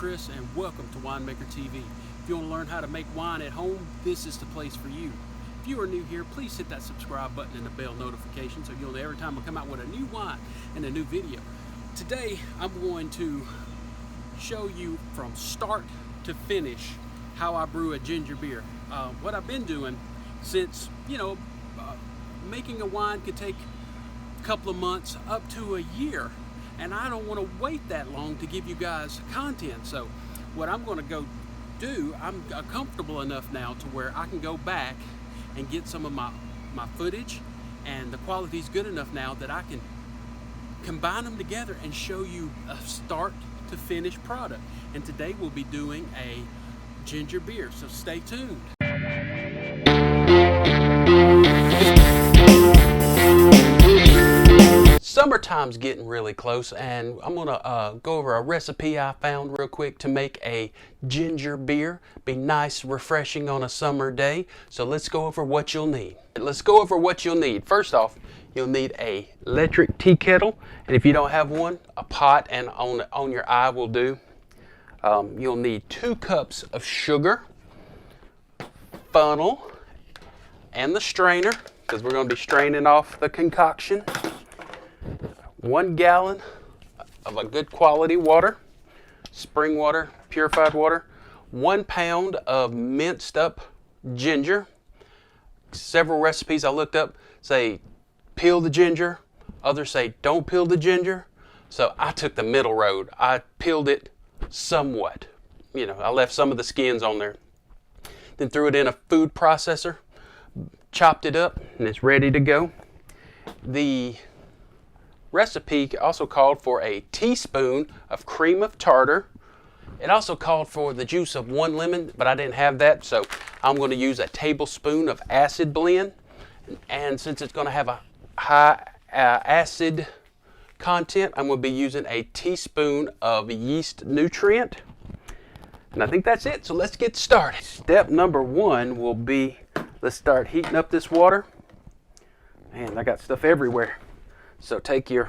Chris, and welcome to Winemaker TV. If you want to learn how to make wine at home, this is the place for you. If you are new here, please hit that subscribe button and the bell notification so you'll know every time I come out with a new wine and a new video. Today, I'm going to show you from start to finish how I brew a ginger beer. What I've been doing since, making a wine could take a couple of months up to a year. And I don't want to wait that long to give you guys content. So what I'm going to go do, I'm comfortable enough now to where I can go back and get some of my footage, and the quality's good enough now that I can combine them together and show you a start to finish product. And today we'll be doing a ginger beer, so stay tuned. Summertime's getting really close, and I'm gonna go over a recipe I found real quick to make a ginger beer. Be nice, refreshing on a summer day. So let's go over what you'll need. First off, you'll need a electric tea kettle, and if you don't have one, a pot and on your eye will do. You'll need 2 cups of sugar, funnel, and the strainer, because we're going to be straining off the concoction. 1 gallon of a good quality water, spring water, purified water. 1 pound of minced up ginger. Several recipes I looked up say peel the ginger, others say don't peel the ginger. So I took the middle road. I peeled it somewhat. I left some of the skins on there. Then threw it in a food processor, chopped it up, and it's ready to go. The recipe also called for a teaspoon of cream of tartar. It also called for the juice of 1 lemon, but I didn't have that, so I'm going to use a tablespoon of acid blend. And since it's going to have a high acid content, I'm going to be using a teaspoon of yeast nutrient. And I think that's it, so let's get started. Step number 1 will be, let's start heating up this water. Man, I got stuff everywhere. So take your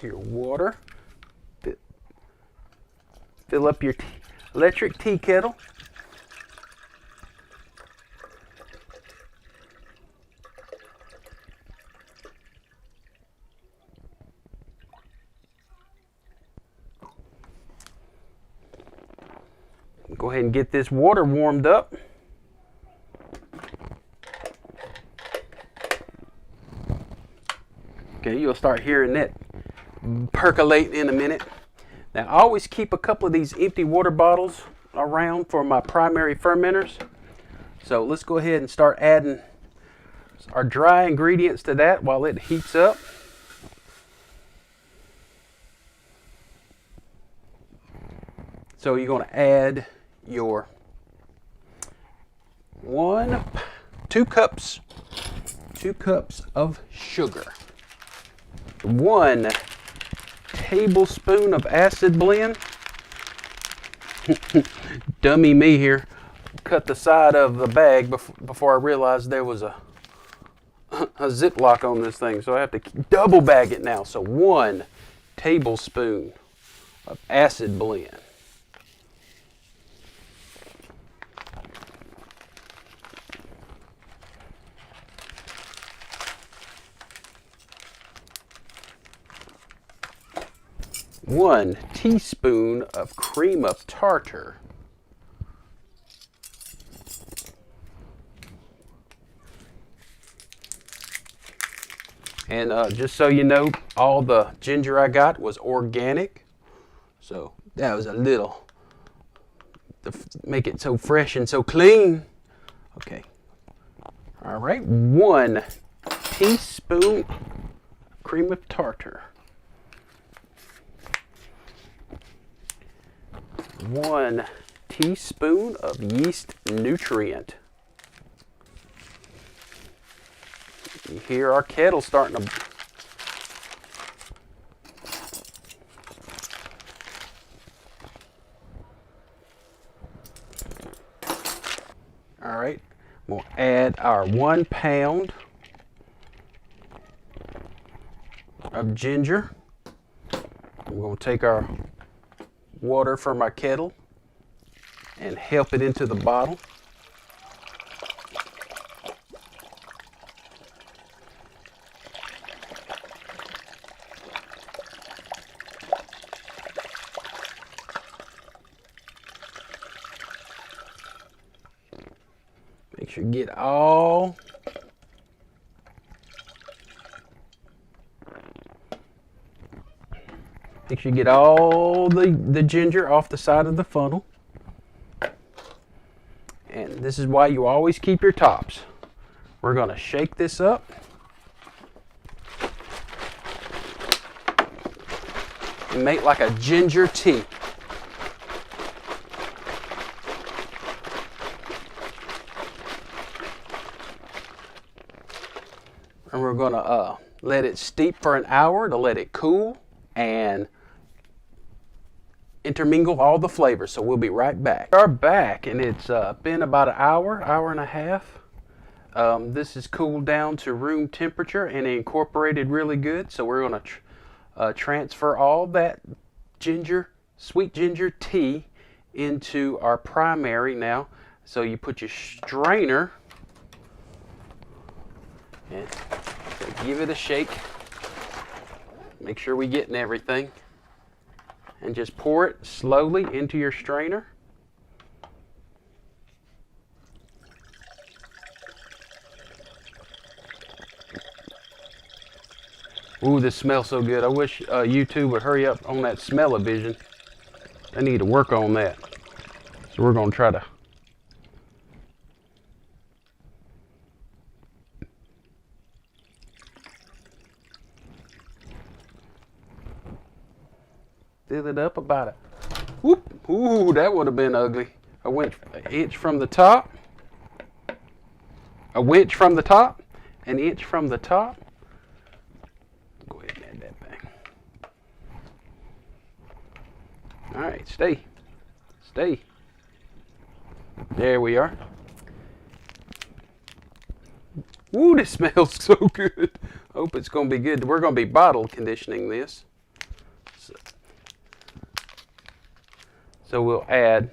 water, fill up your electric tea kettle. Go ahead and get this water warmed up. Okay, you'll start hearing that percolate in a minute. Now, I always keep a couple of these empty water bottles around for my primary fermenters. So let's go ahead and start adding our dry ingredients to that while it heats up. So you're going to add your 2 cups of sugar, 1 tablespoon of acid blend. Dummy me here, cut the side of the bag before I realized there was a Ziploc on this thing, so I have to double bag it now. So 1 tablespoon of acid blend. One teaspoon of cream of tartar. And just so you know, all the ginger I got was organic. So that was a little to make it so fresh and so clean. Okay. All right. 1 teaspoon cream of tartar. 1 teaspoon of yeast nutrient. You hear our kettle starting to all right, we'll add our 1 pound of ginger. We're going to take our water from our kettle and help it into the bottle. Make sure you get all the ginger off the side of the funnel. And this is why you always keep your tops. We're going to shake this up. And make like a ginger tea. And we're going to let it steep for an hour to let it cool and intermingle all the flavors. So we'll be right back. We are back, and it's been about an hour and a half. This is cooled down to room temperature and incorporated really good. So we're going to transfer all that sweet ginger tea into our primary now. So you put your strainer and give it a shake. Make sure we're getting everything. And just pour it slowly into your strainer. Ooh, this smells so good. I wish YouTube would hurry up on that smell-o-vision. They need to work on that. So we're going to try to fill it up about it. Whoop! Ooh, that would have been ugly. I went an inch from the top. A winch from the top. An inch from the top. Go ahead and add that back. All right, stay. Stay. There we are. Ooh, this smells so good. Hope it's going to be good. We're going to be bottle conditioning this. So we'll add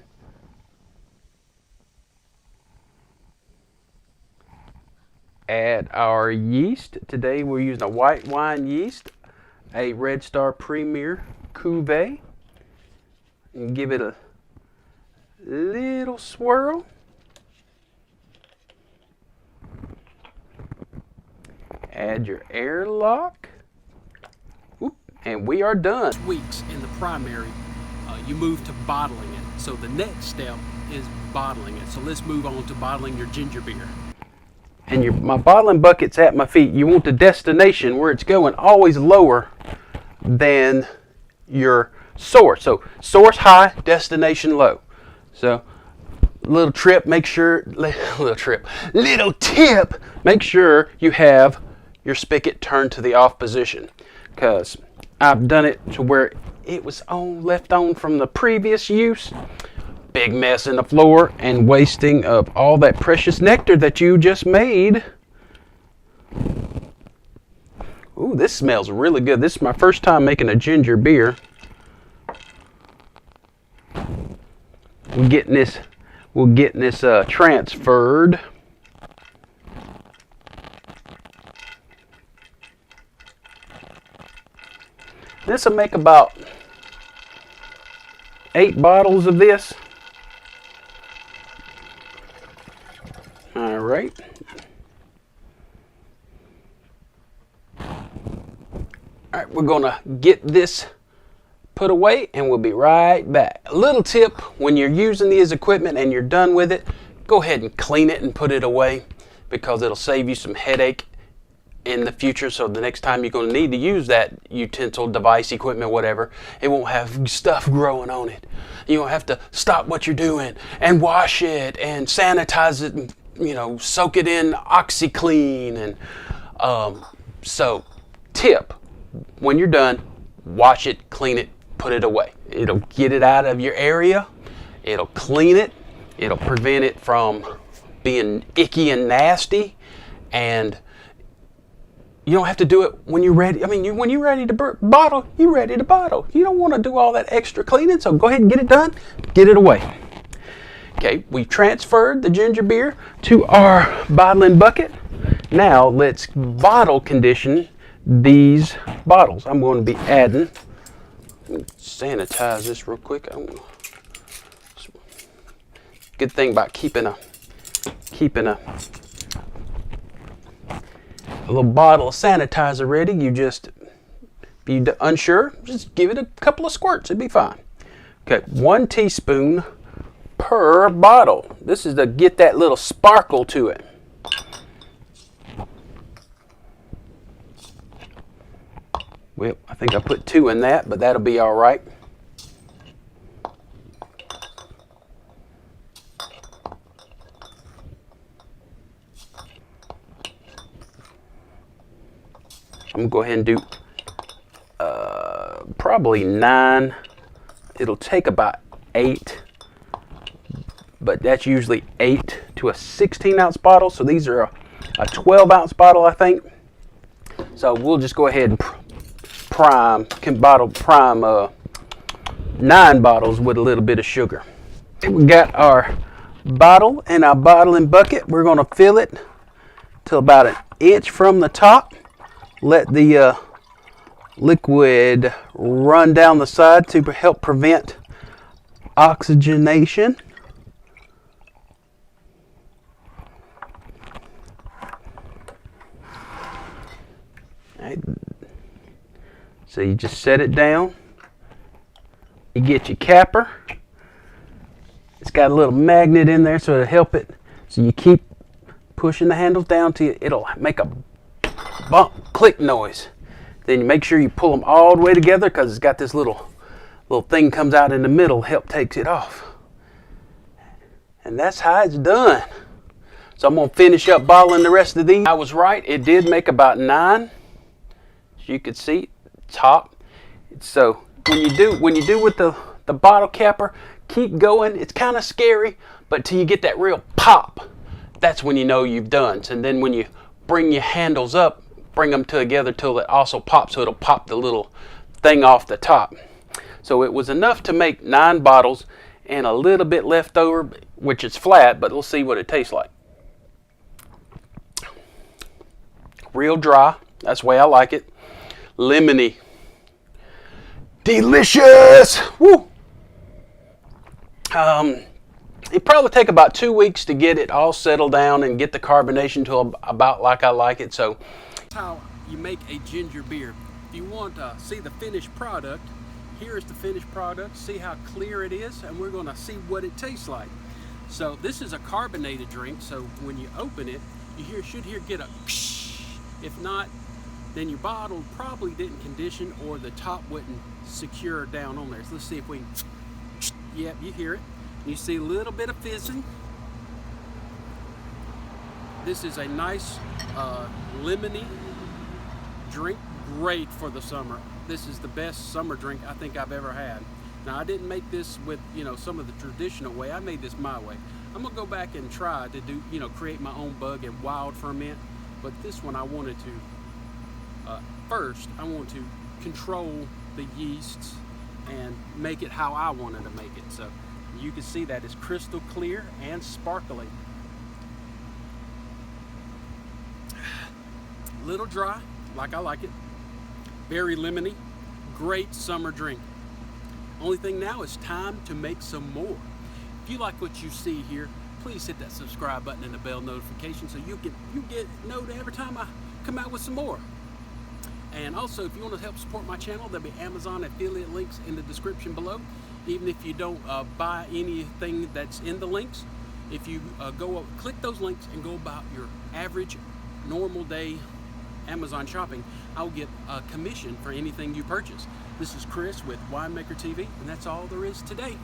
our yeast. Today we're using a white wine yeast, a Red Star Premier Cuvée. And give it a little swirl. Add your airlock. Whoop, and we are done. Weeks in the primary, you move to bottling it. So the next step is bottling it. So let's move on to bottling your ginger beer. And my bottling bucket's at my feet. You want the destination where it's going always lower than your source. So source high, destination low. So little tip, make sure you have your spigot turned to the off position, because I've done it to where it was left on from the previous use. Big mess in the floor and wasting of all that precious nectar that you just made. Ooh, this smells really good. This is my first time making a ginger beer. We're getting this transferred. This will make about 8 bottles of this. All right. All right, we're gonna get this put away and we'll be right back. A little tip, when you're using these equipment and you're done with it, go ahead and clean it and put it away, because it'll save you some headache in the future. So the next time you're going to need to use that utensil, device, equipment, whatever, it won't have stuff growing on it. You don't have to stop what you're doing and wash it and sanitize it and, soak it in OxyClean. And so tip, when you're done, wash it, clean it, put it away. It'll get it out of your area. It'll clean it. It'll prevent it from being icky and nasty. And You don't have to do it when you're ready. I mean, when you're ready to bottle, you're ready to bottle. You don't want to do all that extra cleaning, so go ahead and get it done. Get it away. Okay, we transferred the ginger beer to our bottling bucket. Now let's bottle condition these bottles. I'm going to be adding, sanitize this real quick. Good thing about keeping a little bottle of sanitizer ready. You just, if you're unsure, just give it a couple of squirts. It'd be fine. Okay, 1 teaspoon per bottle. This is to get that little sparkle to it. Well, I think I put 2 in that, but that'll be all right. I'm going to go ahead and do probably 9. It'll take about 8, but that's usually 8 to a 16-ounce bottle. So these are a 12-ounce bottle, I think. So we'll just go ahead and prime 9 bottles with a little bit of sugar. We got our bottle and our bottling bucket. We're going to fill it till about 1 inch from the top. Let the liquid run down the side to help prevent oxygenation. Right. So you just set it down. You get your capper. It's got a little magnet in there so it'll help it. So you keep pushing the handles down till it'll make a bump, click noise. Then you make sure you pull them all the way together because it's got this little thing comes out in the middle, help takes it off. And that's how it's done. So I'm going to finish up bottling the rest of these. I was right, it did make about 9. As you can see, top. So when you do with the bottle capper, keep going. It's kind of scary, but till you get that real pop, that's when you know you've done. And then when you bring your handles up, bring them together till it also pops, so it'll pop the little thing off the top. So it was enough to make 9 bottles and a little bit left over, which is flat, but we'll see what it tastes like. Real dry, that's the way I like it. Lemony. Delicious! Woo! It probably take about 2 weeks to get it all settled down and get the carbonation to about like I like it. So how you make a ginger beer. If you want to see the finished product, here's the finished product. See how clear it is, and we're going to see what it tastes like. So this is a carbonated drink, so when you open it, you should get a psh. If not, then your bottle probably didn't condition or the top wouldn't secure down on there. So let's see if we can, yep, you hear it. You see a little bit of fizzing. This is a nice lemony drink, great for the summer. This is the best summer drink I think I've ever had. Now I didn't make this with some of the traditional way. I made this my way. I'm gonna go back and try to do create my own bug and wild ferment, but this one I wanted to first I want to control the yeasts and make it how I wanted to make it. So you can see that it's crystal clear and sparkling. Little dry, like I like it. Very lemony, great summer drink. Only thing now is time to make some more. If you like what you see here, please hit that subscribe button and the bell notification so you get notified every time I come out with some more. And also, if you want to help support my channel, there'll be Amazon affiliate links in the description below. Even if you don't buy anything that's in the links, if you click those links and go about your average normal day Amazon shopping, I'll get a commission for anything you purchase. This is Chris with Winemaker TV, and that's all there is today.